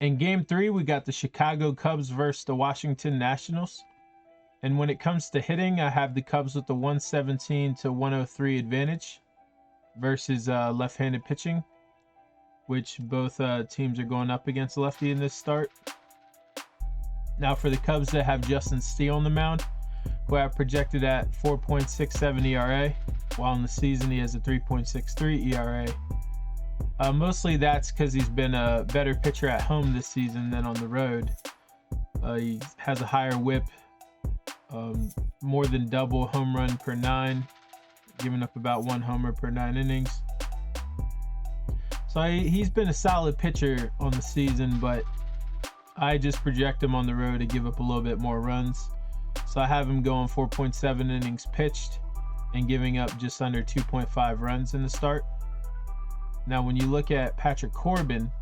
In game 3, we got the Chicago Cubs versus the Washington Nationals. And when it comes to hitting, I have the Cubs with the 117 to 103 advantage versus left-handed pitching, which both teams are going up against lefty in this start. Now for the Cubs that have Justin Steele on the mound, who I have projected at 4.67 ERA, while in the season he has a 3.63 ERA. Mostly that's because he's been a better pitcher at home this season than on the road. He has a higher whip, more than double home run per 9, giving up about 1 homer per 9 innings. So he's been a solid pitcher on the season, but I just project him on the road to give up a little bit more runs. So I have him going 4.7 innings pitched and giving up just under 2.5 runs in the start. Now, when you look at Patrick Corbin,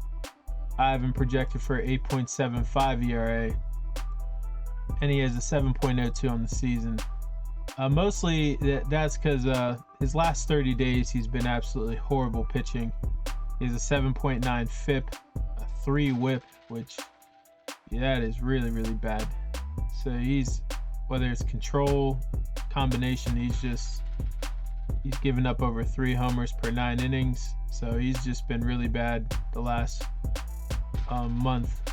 I have him projected for 8.75 ERA, and he has a 7.02 on the season. Mostly that's because his last 30 days he's been absolutely horrible pitching. He has a 7.9 FIP, a 3 WHIP, which that is really, really bad. So he's, whether it's control, combination, he's given up over 3 homers per 9 innings. So he's just been really bad the last month.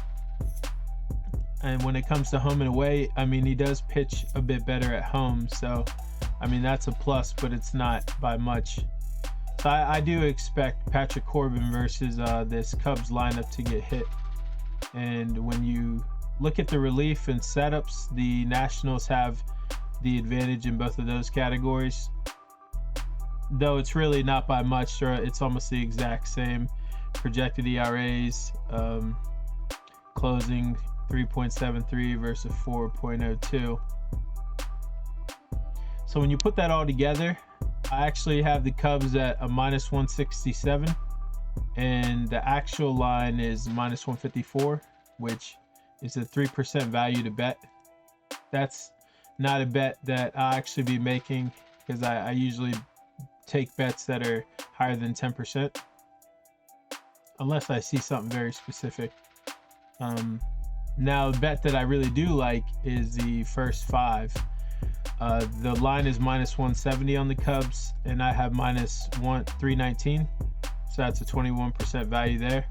And when it comes to home and away, I mean, he does pitch a bit better at home. So, I mean, that's a plus, but it's not by much. So I do expect Patrick Corbin versus this Cubs lineup to get hit. And when you look at the relief and setups, the Nationals have the advantage in both of those categories. Though it's really not by much, or it's almost the exact same. Projected ERAs, closing 3.73 versus 4.02. So when you put that all together, I actually have the Cubs at a minus 167, and the actual line is minus 154, which is a 3% value to bet. That's not a bet that I'll actually be making, because I usually take bets that are higher than 10%, unless I see something very specific. Now, the bet that I really do like is the first 5. The line is minus 170 on the Cubs, and I have minus 319, so that's a 21% value there.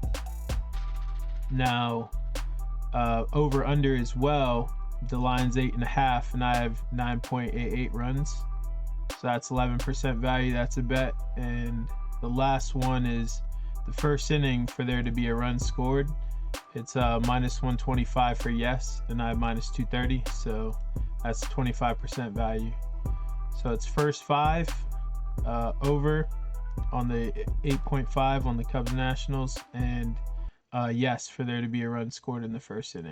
Now, over under as well, the line's 8.5, and I have 9.88 runs, so that's 11% value. That's a bet. And the last one is the first inning for there to be a run scored. It's minus 125 for yes, and I have minus 230, so that's 25% value. So it's first 5 over on the 8.5 on the Cubs Nationals, and yes for there to be a run scored in the first inning.